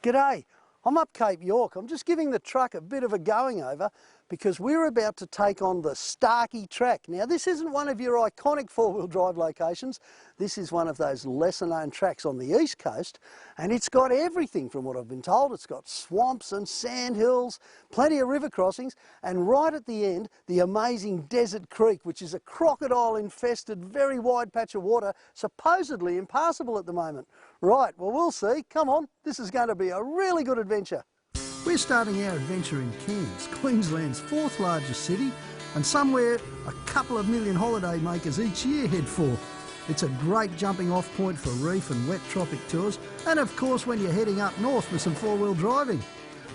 G'day, I'm up Cape York. I'm just giving the truck a bit of a going over because we're about to take on the Starky track. Now this isn't one of your iconic four-wheel drive locations. This is one of those lesser known tracks on the east coast, and it's got everything from what I've been told. It's got swamps and sand hills, plenty of river crossings, and right at the end, the amazing Desert Creek, which is a crocodile infested, very wide patch of water, supposedly impassable at the moment. Right, well we'll see. Come on, this is going to be a really good adventure. We're starting our adventure in Cairns, Queensland's fourth largest city, and somewhere a couple of million holiday makers each year head for. It's a great jumping off point for reef and wet tropic tours, and of course when you're heading up north for some four-wheel driving.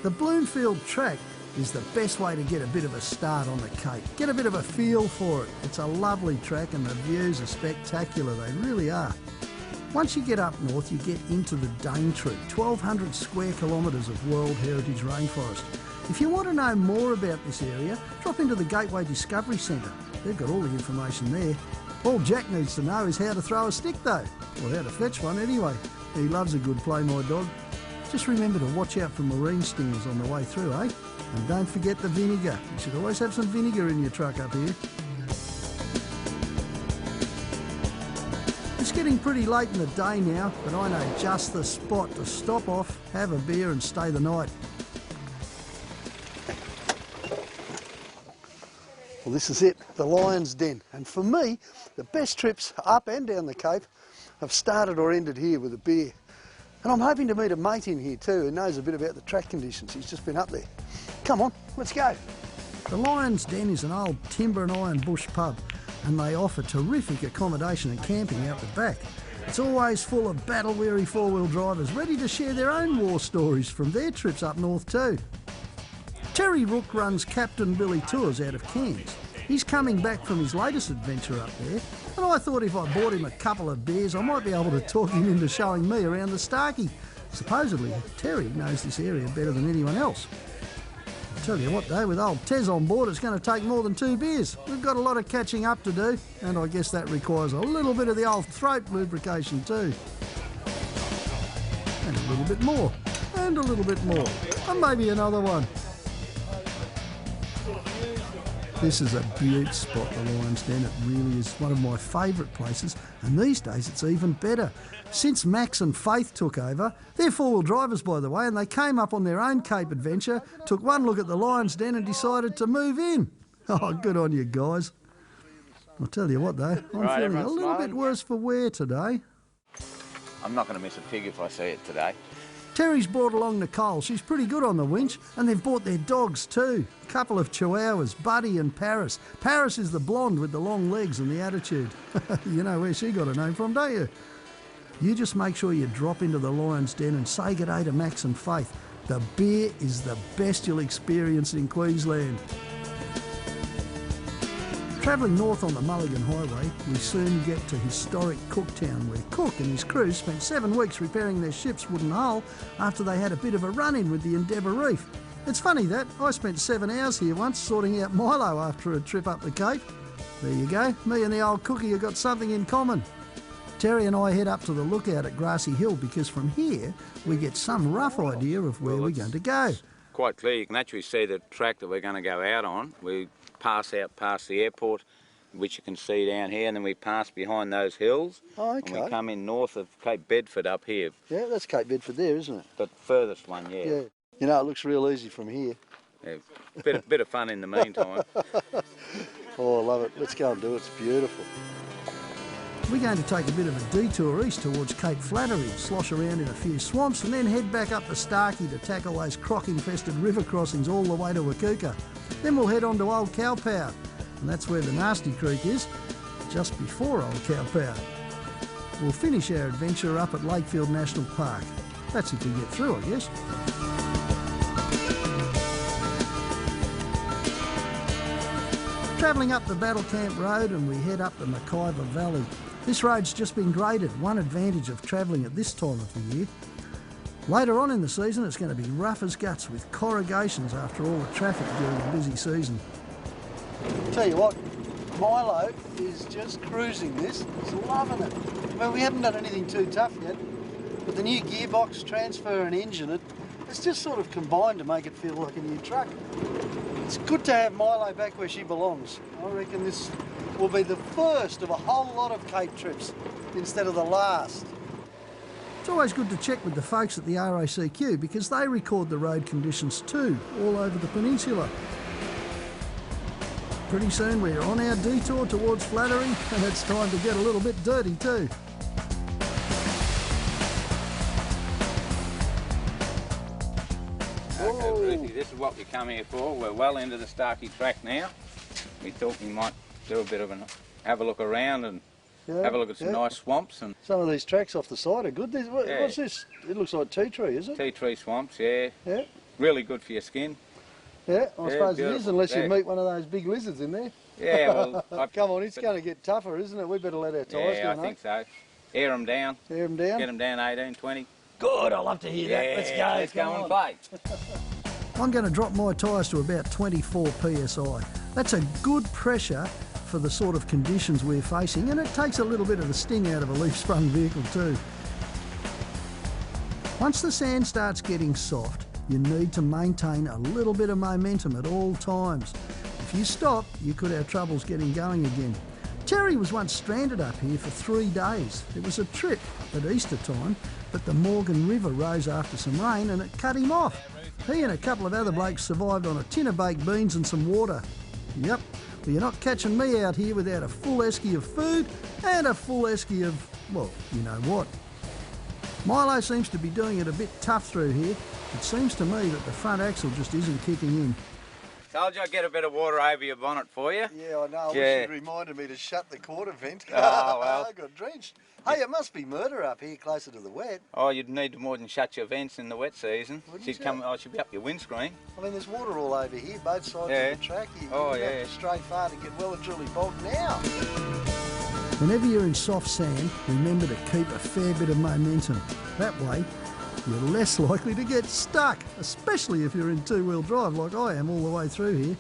The Bloomfield track is the best way to get a bit of a start on the Cape. Get a bit of a feel for it. It's a lovely track and the views are spectacular, they really are. Once you get up north, you get into the Daintree, 1,200 square kilometres of World Heritage Rainforest. If you want to know more about this area, drop into the Gateway Discovery Centre. They've got all the information there. All Jack needs to know is how to throw a stick though, or how to fetch one anyway. He loves a good play, my dog. Just remember to watch out for marine stingers on the way through, eh? And don't forget the vinegar. You should always have some vinegar in your truck up here. It's getting pretty late in the day now, but I know just the spot to stop off, have a beer and stay the night. Well, this is it, the Lion's Den. And for me, the best trips up and down the Cape have started or ended here with a beer. And I'm hoping to meet a mate in here too who knows a bit about the track conditions. He's just been up there. Come on, let's go. The Lion's Den is an old timber and iron bush pub, and they offer terrific accommodation and camping out the back. It's always full of battle-weary four-wheel drivers ready to share their own war stories from their trips up north too. Terry Rook runs Captain Billy Tours out of Cairns. He's coming back from his latest adventure up there, and I thought if I bought him a couple of beers I might be able to talk him into showing me around the Starky. Supposedly Terry knows this area better than anyone else. Tell you what though, with old Tez on board it's going to take more than 2 beers. We've got a lot of catching up to do, and I guess that requires a little bit of the old throat lubrication too. And a little bit more, and a little bit more, and maybe another one. This is a beaut spot, the Lion's Den. It really is one of my favourite places, and these days it's even better. Since Max and Faith took over, they're four-wheel drivers by the way, and they came up on their own Cape adventure, took one look at the Lion's Den and decided to move in. Oh, good on you guys. I'll tell you what though, I'm feeling a little bit worse for wear today. I'm not going to miss a pig if I see it today. Terry's brought along Nicole. She's pretty good on the winch, and they've brought their dogs too. A couple of chihuahuas, Buddy and Paris. Paris is the blonde with the long legs and the attitude. You know where she got her name from, don't you? You just make sure you drop into the Lion's Den and say good day to Max and Faith. The beer is the best you'll experience in Queensland. Travelling north on the Mulligan Highway, we soon get to historic Cooktown, where Cook and his crew spent 7 weeks repairing their ship's wooden hull after they had a bit of a run-in with the Endeavour Reef. It's funny that, I spent 7 hours here once sorting out Milo after a trip up the Cape. There you go, me and the old cookie have got something in common. Terry and I head up to the lookout at Grassy Hill because from here we get some rough idea of where we're going to go. Quite clear, you can actually see the track that we're going to go out on. We pass out past the airport, which you can see down here, and then we pass behind those hills. Oh, okay. And we come in north of Cape Bedford up here. Yeah, that's Cape Bedford there, isn't it? The furthest one, yeah. Yeah. You know, it looks real easy from here. Yeah, bit of fun in the meantime. Oh, I love it. Let's go and do it. It's beautiful. We're going to take a bit of a detour east towards Cape Flattery, slosh around in a few swamps, and then head back up the Starky to tackle those croc-infested river crossings all the way to Wakuka. Then we'll head on to Old Cowpow, and that's where the Nasty Creek is, just before Old Cowpow. We'll finish our adventure up at Lakefield National Park. That's if we get through, I guess. Travelling up the Battle Camp Road and we head up the Mackayva Valley. This road's just been graded, one advantage of travelling at this time of the year. Later on in the season it's going to be rough as guts with corrugations after all the traffic during the busy season. Tell you what, Milo is just cruising this. He's loving it. Well, we haven't done anything too tough yet. with the new gearbox, transfer and engine, it's just sort of combined to make it feel like a new truck. It's good to have Milo back where she belongs. I reckon this will be the first of a whole lot of Cape trips instead of the last. It's always good to check with the folks at the RACQ because they record the road conditions too, all over the peninsula. Pretty soon we're on our detour towards Flattery and it's time to get a little bit dirty too. Okay, Roothy, this is what we come here for. We're well into the Starky track now. We thought we might do a bit of have a look around and have a look at some nice swamps. And some of these tracks off the side are good. What's this? It looks like tea tree, is it? Tea tree swamps, yeah. Yeah. Really good for your skin. Yeah, I suppose it is, unless you meet one of those big lizards in there. Yeah, well... Come on, it's going to get tougher, isn't it? We better let our tyres go, I think so. Air them down. Air them down? Get them down 18, 20. Good, I love to hear that. Let's go. Let's go and play. I'm going to drop my tyres to about 24 psi. That's a good pressure for the sort of conditions we're facing, and it takes a little bit of the sting out of a leaf-sprung vehicle too. Once the sand starts getting soft, you need to maintain a little bit of momentum at all times. If you stop, you could have troubles getting going again. Terry was once stranded up here for 3 days. It was a trip at Easter time, but the Morgan River rose after some rain and it cut him off. He and a couple of other blokes survived on a tin of baked beans and some water. Yep, but you're not catching me out here without a full esky of food and a full esky of, well, you know what. Milo seems to be doing it a bit tough through here. It seems to me that the front axle just isn't kicking in. Told you I'd get a bit of water over your bonnet for you. Yeah, I know. I wish you'd reminded me to shut the quarter vent. Oh, well. I got drenched. Hey, it must be murder up here closer to the wet. Oh, you'd need more than shut your vents in the wet season. She'd be up your windscreen. I mean, there's water all over here, both sides of the track. You have to stray far to get well and truly bogged now. Whenever you're in soft sand, remember to keep a fair bit of momentum. That way, you're less likely to get stuck, especially if you're in two-wheel drive like I am all the way through here.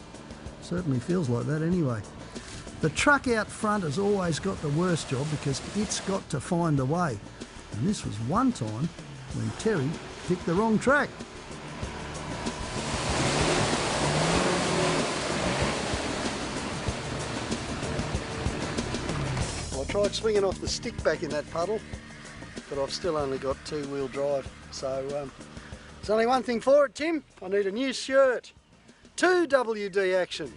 Certainly feels like that anyway. The truck out front has always got the worst job because it's got to find a way. And this was one time when Terry picked the wrong track. I tried swinging off the stick back in that puddle, but I've still only got two-wheel drive. So there's only one thing for it, Tim. I need a new shirt. 2WD action.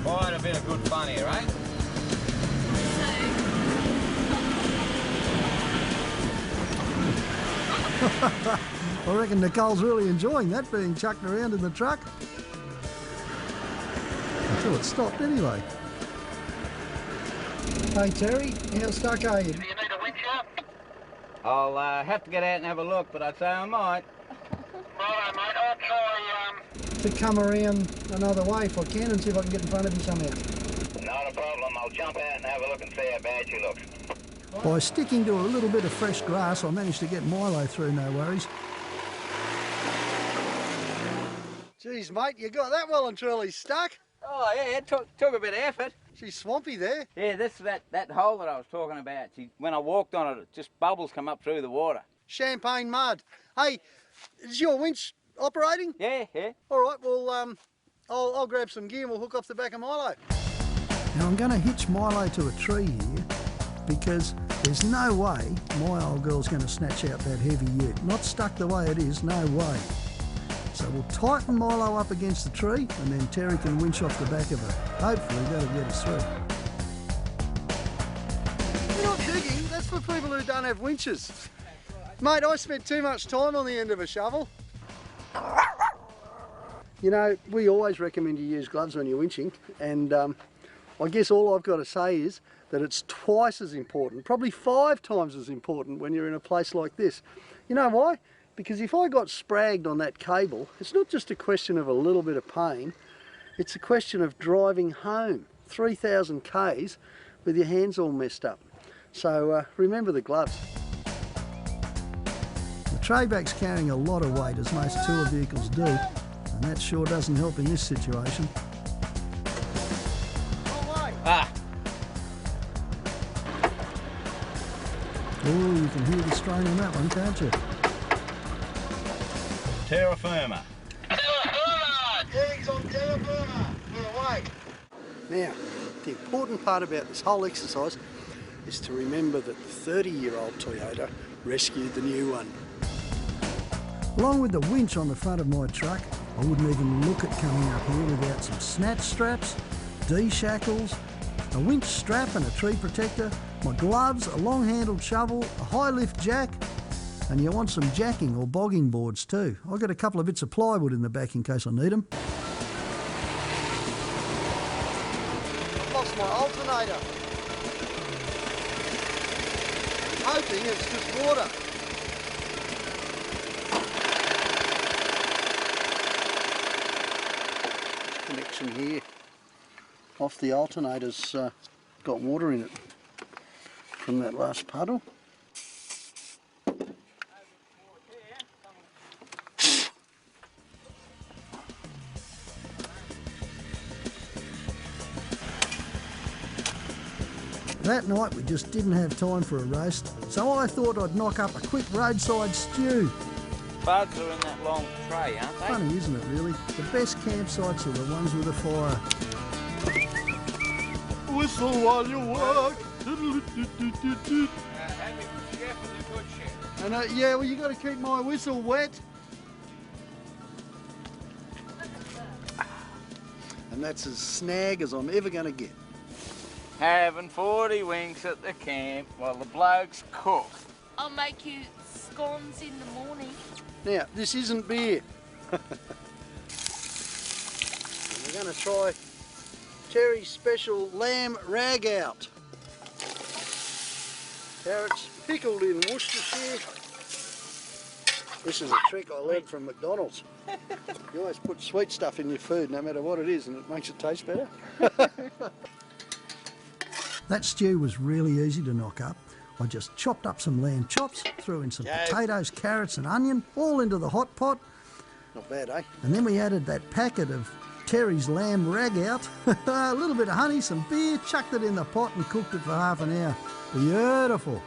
Quite a bit of good fun here, eh? I reckon Nicole's really enjoying that, being chucked around in the truck. Until it stopped anyway. Hey Terry, how stuck are you? Do you need a winch up? I'll have to get out and have a look, but I'd say I might. Righto, mate. I'll try to come around another way if I can and see if I can get in front of you somehow. Not a problem. I'll jump out and have a look and see how bad she looks. By sticking to a little bit of fresh grass, I managed to get Milo through, no worries. Geez, mate, you got that well and truly stuck. Oh, yeah, it took a bit of effort. She's swampy there. Yeah, that hole that I was talking about, when I walked on it, just bubbles come up through the water. Champagne mud. Hey, is your winch operating? Yeah. All right, well, I'll grab some gear and we'll hook off the back of Milo. Now, I'm going to hitch Milo to a tree here because there's no way my old girl's going to snatch out that heavy yet. Not stuck the way it is, no way. So we'll tighten Milo up against the tree and then Terry can winch off the back of her. Hopefully that'll get us through. You're not digging, that's for people who don't have winches. Mate, I spent too much time on the end of a shovel. You know, we always recommend you use gloves when you're winching, and I guess all I've got to say is that it's twice as important, probably 5 times as important when you're in a place like this. You know why? Because if I got spragged on that cable, it's not just a question of a little bit of pain, it's a question of driving home 3,000 k's with your hands all messed up. So remember the gloves. The tray back's carrying a lot of weight, as most tour vehicles do, and that sure doesn't help in this situation. you can hear the strain on that one, can't you? Terra firma. Eggs on terra firma. We're awake. Now, the important part about this whole exercise is to remember that the 30-year-old Toyota rescued the new one. Along with the winch on the front of my truck, I wouldn't even look at coming up here without some snatch straps, D-shackles, a winch strap and a tree protector, my gloves, a long-handled shovel, a high-lift jack, and you want some jacking or bogging boards too. I've got a couple of bits of plywood in the back in case I need them. I've lost my alternator. I'm hoping it's just water. Connection here off the alternator's got water in it from that last puddle. That night we just didn't have time for a roast, so I thought I'd knock up a quick roadside stew. Buds are in that long tray, aren't they? Funny, isn't it, really? The best campsites are the ones with a fire. Whistle while you work. And yeah, well, you got to keep my whistle wet. And that's as snag as I'm ever going to get. Having 40 winks at the camp while the blokes cook. I'll make you scones in the morning. Now, this isn't beer. We're going to try Terry's special lamb rag out. Carrots pickled in Worcestershire. This is a trick I learned from McDonald's. You always put sweet stuff in your food no matter what it is and it makes it taste better. That stew was really easy to knock up. I just chopped up some lamb chops, threw in some potatoes, carrots and onion, all into the hot pot. Not bad, eh? And then we added that packet of Terry's lamb rag out, a little bit of honey, some beer, chucked it in the pot and cooked it for half an hour. Beautiful.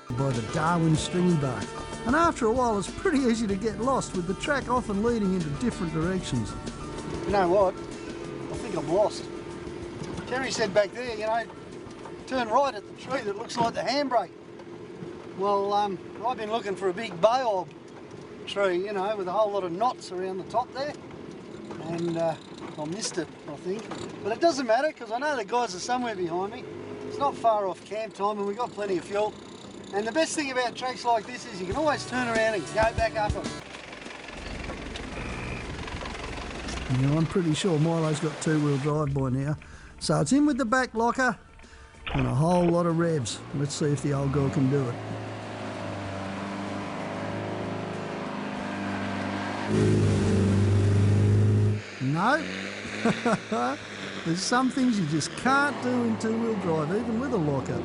By the Darwin stringy bark. And after a while it's pretty easy to get lost, with the track often leading into different directions. You know what? I think I'm lost. Terry said back there, you know, turn right at the tree that looks like the handbrake. Well, I've been looking for a big baobab tree, you know, with a whole lot of knots around the top there. And I missed it, I think. But it doesn't matter, because I know the guys are somewhere behind me. It's not far off camp time and we've got plenty of fuel. And the best thing about tracks like this is you can always turn around and go back up them. You know, I'm pretty sure Milo's got two-wheel drive by now. So it's in with the back locker and a whole lot of revs. Let's see if the old girl can do it. No. There's some things you just can't do in two-wheel drive, even with a locker.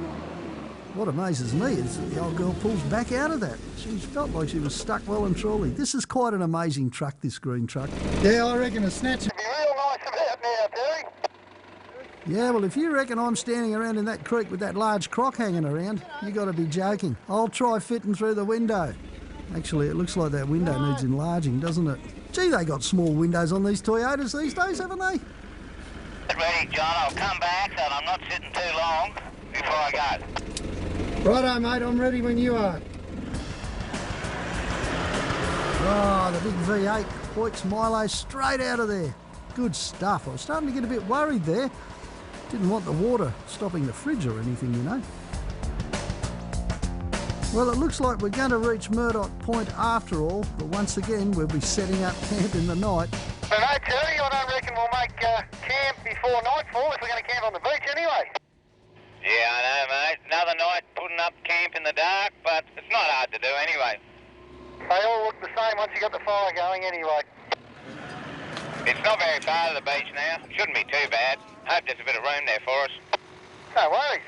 What amazes me is that the old girl pulls back out of that. She felt like she was stuck well and truly. This is quite an amazing truck, this green truck. Yeah, I reckon a snatch. Be real nice about now, Terry. Yeah, well, if you reckon I'm standing around in that creek with that large croc hanging around, you got to be joking. I'll try fitting through the window. Actually, it looks like that window needs enlarging, doesn't it? Gee, they got small windows on these Toyotas these days, haven't they? Get ready, John. I'll come back so I'm not sitting too long before I go. Righto, mate, I'm ready when you are. Oh, the big V8 hoiks Milo straight out of there. Good stuff. I was starting to get a bit worried there. Didn't want the water stopping the fridge or anything, you know. Well, it looks like we're going to reach Murdoch Point after all, but once again we'll be setting up camp in the night. But no, Terry, I don't reckon we'll make camp before nightfall if we're going to camp on the beach anyway. Yeah, I know, mate. Another night putting up camp in the dark, but it's not hard to do anyway. They all look the same once you got the fire going anyway. It's not very far to the beach now. Shouldn't be too bad. Hope there's a bit of room there for us. No worries.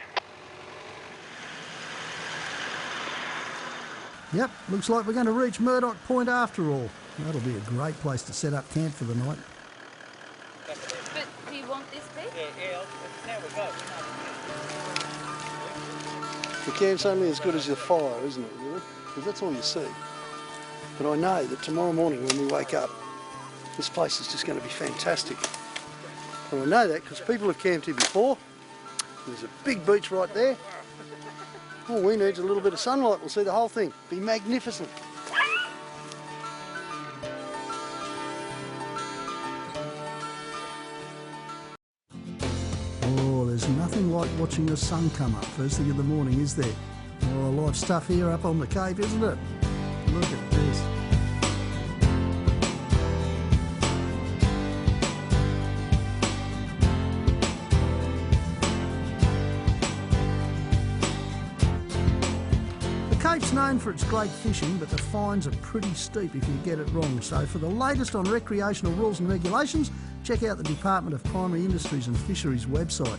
Yep, looks like we're going to reach Murdoch Point after all. That'll be a great place to set up camp for the night. But do you want this bit? Yeah, now we've got The camp's only as good as the fire, isn't it, really? Because that's all you see. But I know that tomorrow morning when we wake up, this place is just going to be fantastic. And I know that because people have camped here before. There's a big beach right there. All we need is a little bit of sunlight. We'll see the whole thing. Be magnificent. Oh, there's nothing like watching the sun come up first thing in the morning, is there? Oh, life's tough here up on the cave, isn't it? Look at this. The cave's known for its great fishing, but the fines are pretty steep if you get it wrong. So for the latest on recreational rules and regulations, check out the Department of Primary Industries and Fisheries website.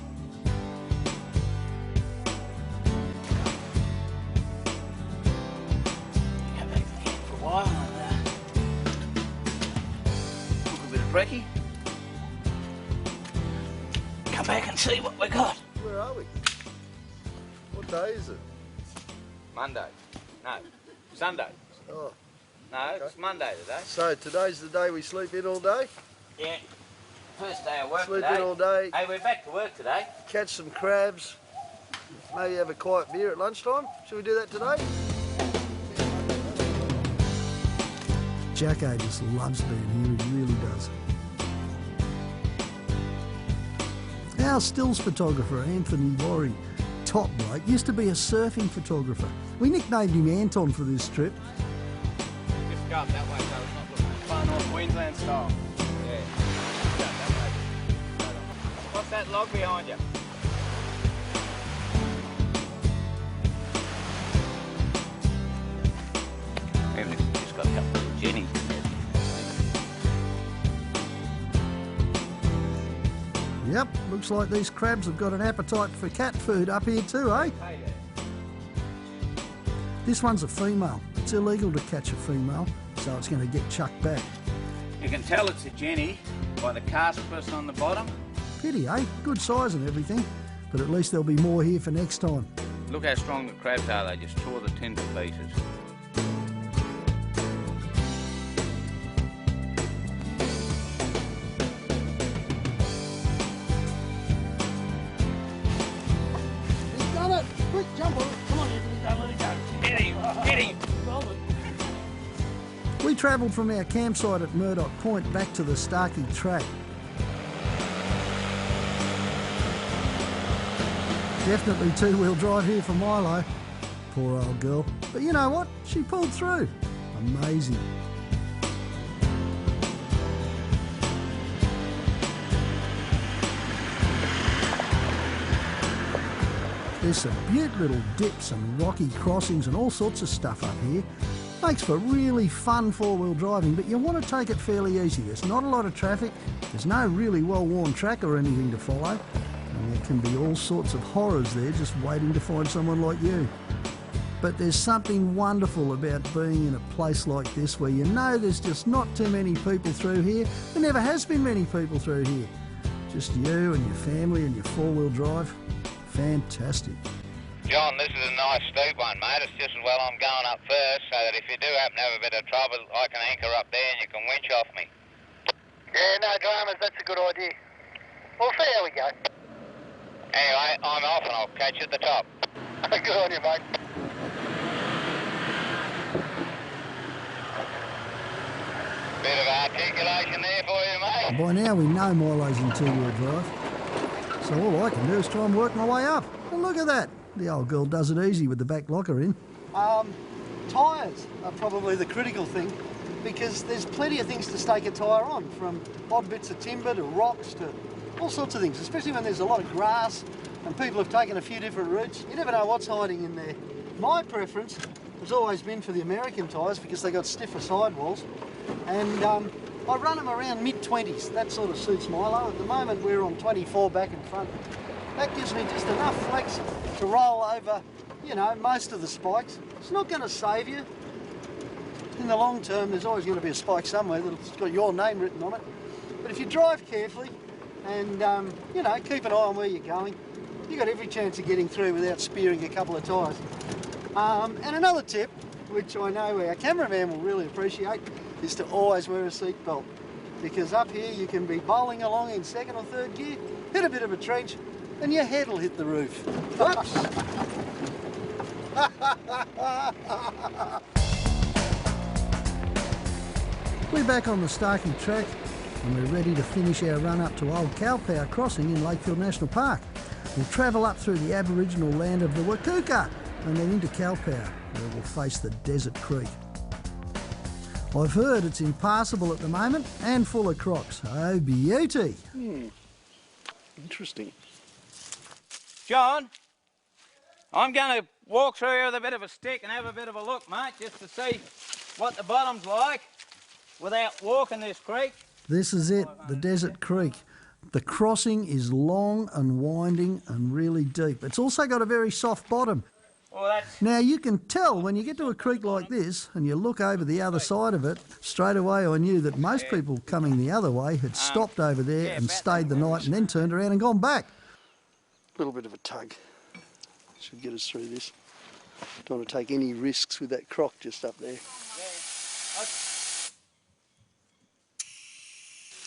Brekkie, come back and see what we got. Where are we? What day is it? Monday. No, Sunday. Oh. No, Okay. It's Monday today. So today's the day we sleep in all day? Yeah. First day of work Sleep today. in all day. Hey, we're back to work today. Catch some crabs. Maybe have a quiet beer at lunchtime. Should we do that today? Jacko just loves being here, he really does. Our stills photographer, Anthony Worry, top bloke, used to be a surfing photographer. We nicknamed him Anton for this trip. Just go up that way so it's not looking far north Queensland style. Yeah. Go that way. What's that log behind you? Even if you've just got a couple of jennies. Yep, looks like these crabs have got an appetite for cat food up here too, eh? Hey, This one's a female. It's illegal to catch a female, so it's going to get chucked back. you can tell it's a jenny by the caspus on the bottom. Pity, eh? Good size and everything, but at least there'll be more here for next time. Look how strong the crabs are, they just tore the tin to pieces. He's done it! Quick, jump on it! Come on, Anthony, don't let it go! Get him! Get him! We travelled from our campsite at Murdoch Point back to the Starky track. Definitely two-wheel drive here for Milo. Poor old girl. But you know what? She pulled through. Amazing. There's some beaut little dips and rocky crossings and all sorts of stuff up here. Makes for really fun four-wheel driving, but you want to take it fairly easy. There's not a lot of traffic, there's no really well-worn track or anything to follow, and there can be all sorts of horrors there just waiting to find someone like you. But there's something wonderful about being in a place like this where you know there's just not too many people through here. There never has been many people through here. Just you and your family and your four-wheel drive. Fantastic. John, this is a nice steep one, mate. It's just as well I'm going up first, so that if you do happen to have a bit of trouble, I can anchor up there and you can winch off me. Yeah, no dramas. That's a good idea. We'll see how we go. Anyway, I'm off and I'll catch you at the top. Good on you, mate. Bit of articulation there for you, mate. By now we know Milo's in two-wheel drive, so all I can do is try and work my way up. And look at that. The old girl does it easy with the back locker in. Tyres are probably the critical thing because there's plenty of things to stake a tyre on, from odd bits of timber to rocks to all sorts of things, especially when there's a lot of grass and people have taken a few different routes. You never know what's hiding in there. My preference has always been for the American tyres because they got stiffer sidewalls, and I run them around mid-20s. That sort of suits Milo. At the moment we're on 24 back and front. That gives me just enough flex to roll over, you know, most of the spikes. It's not going to save you. In the long term, there's always going to be a spike somewhere that's got your name written on it. But if you drive carefully and, you know, keep an eye on where you're going, you've got every chance of getting through without spearing a couple of tyres. And another tip, which I know our cameraman will really appreciate, is to always wear a seatbelt. Because up here you can be bowling along in second or third gear, hit a bit of a trench, and your head will hit the roof. Whoops! We're back on the Starky track and we're ready to finish our run up to Old Cowpower Crossing in Lakefield National Park. We'll travel up through the Aboriginal land of the Wakuka and then into Cowpower, where we'll face the Desert Creek. I've heard it's impassable at the moment and full of crocs. Oh, beauty! Interesting. John, I'm going to walk through here with a bit of a stick and have a bit of a look, mate, just to see what the bottom's like without walking this creek. This is it, the Desert Creek. The crossing is long and winding and really deep. It's also got a very soft bottom. Well, now you can tell when you get to a creek like this and you look over the other side of it, straight away I knew that most people coming the other way had stopped over there and stayed the night and then turned around and gone back. A little bit of a tug should get us through this. Don't want to take any risks with that croc just up there.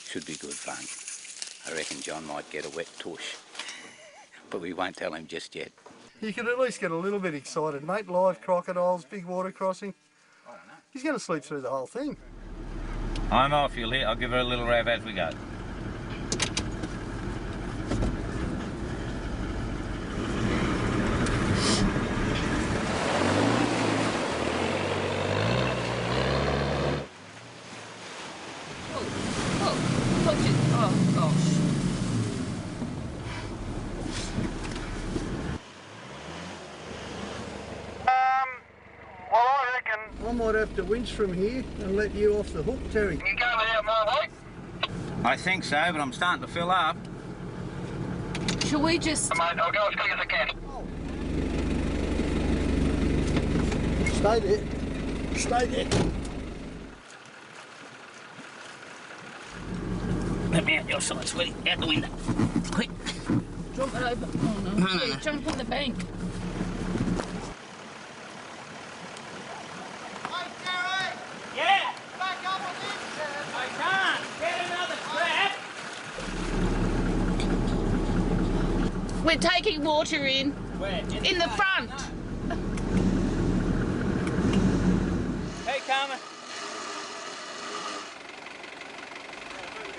Should be good fun. I reckon John might get a wet tush, but we won't tell him just yet. You can at least get a little bit excited, mate. Live crocodiles, big water crossing. He's going to sleep through the whole thing. I'm off, Yuli. I'll give her a little rev as we go. Oh gosh. Well, I reckon... I might have to winch from here and let you off the hook, Terry. You go without my weight? I think so, but I'm starting to fill up. Shall we just... Mate, I'll go as quick as I can. Stay there. Stay there. Let me out your side, sweetie. Out the window. Quick. Jump it over. Oh no. Yeah, jump on the bank. Yeah! Back up with this! I can't! Get another trap! We're taking water in. Where? In the front. Hey, Carmen.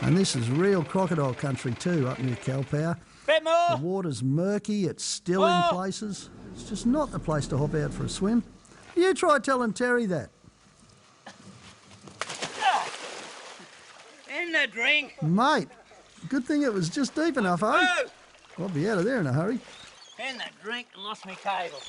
And this is real crocodile country too, up near Cowpower. Bit more! The water's murky, it's still in places. It's just not the place to hop out for a swim. You try telling Terry that. In the drink. Mate, good thing it was just deep enough, eh? Oh! I'll be out of there in a hurry. In the drink and lost my cable.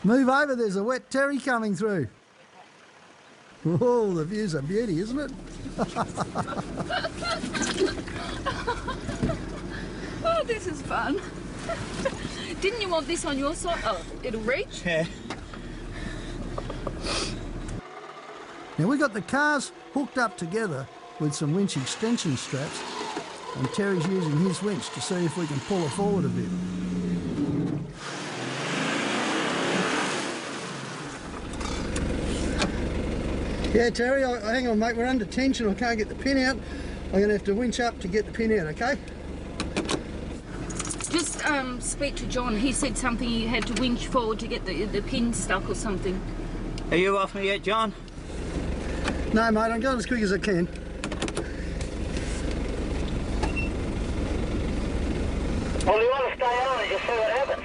Move over, there's a wet Terry coming through. Oh, the view's a beauty, isn't it? Oh, this is fun. Didn't you want this on your side? Oh, it'll reach? Yeah. Now we got the cars hooked up together with some winch extension straps and Terry's using his winch to see if we can pull it forward a bit. Yeah, Terry, hang on, mate, we're under tension. I can't get the pin out. I'm going to have to winch up to get the pin out, okay? Just speak to John. He said something he had to winch forward to get the pin stuck or something. Are you off me yet, John? No, mate, I'm going as quick as I can. Well, you want to stay on and just see what happens.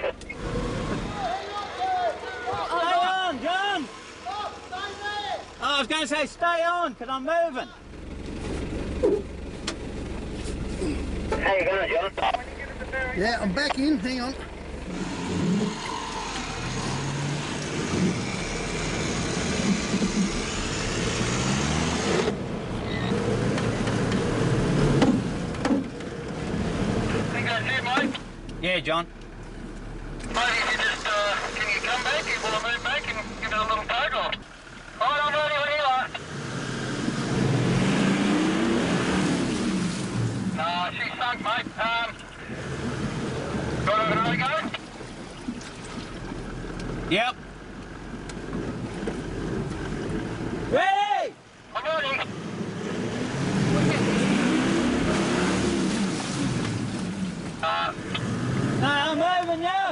Stay on, John! Oh, I was going to say stay on, because I'm moving. How you going, John? Yeah, I'm back in, hang on. Think that's it, mate? Yeah, John. Mate, if you just, can you come back? Will I move back and give got a little coat on. Alright, I'm ready when you are. No, she's sunk, mate. Got another go? Yep. Ready? I'm ready. No, I'm moving you.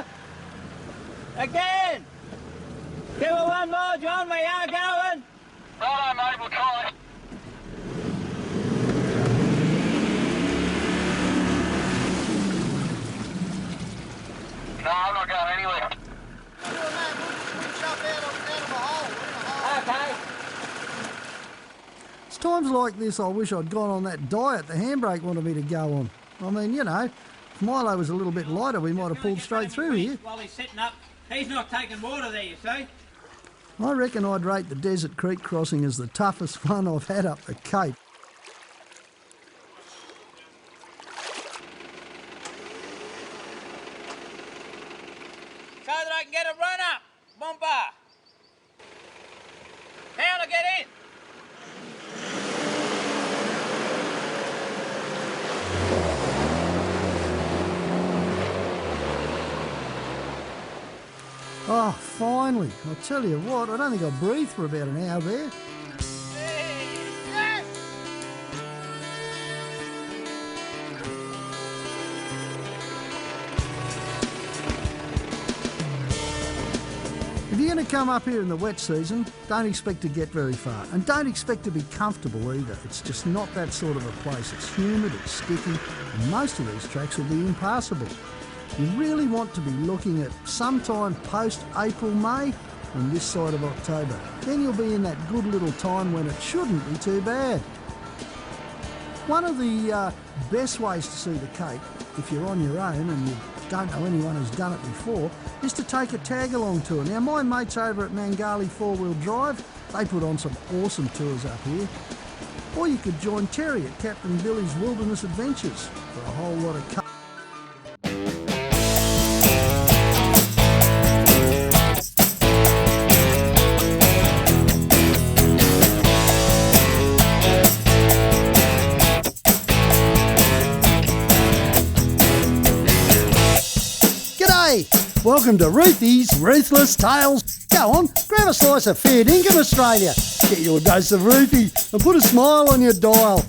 Again. Give it one more, John. We are going. Righto, mate, we'll try. No, I'm not going anywhere. Okay. It's times like this I wish I'd gone on that diet the handbrake wanted me to go on. I mean, you know, if Milo was a little bit lighter, we might have pulled straight through here. While he's sitting up, he's not taking water there, you see. I reckon I'd rate the Desert Creek crossing as the toughest one I've had up the Cape. So that I can get a run up, bumper. How to get in? Oh, finally. I tell you what, I don't think I breathed for about an hour there. If you're going to come up here in the wet season, don't expect to get very far. And don't expect to be comfortable either. It's just not that sort of a place. It's humid, it's sticky, and most of these tracks will be impassable. You really want to be looking at sometime post-April, May, and this side of October. Then you'll be in that good little time when it shouldn't be too bad. One of the best ways to see the Cape, if you're on your own and you don't know anyone who's done it before, is to take a tag-along tour. Now, my mates over at Mangali 4-Wheel Drive, they put on some awesome tours up here. Or you could join Terry at Captain Billy's Wilderness Adventures for a whole lot of Welcome to Roothy's Ruthless Tales. Go on, grab a slice of fair dinkum, Australia. Get your dose of Roothy and put a smile on your dial.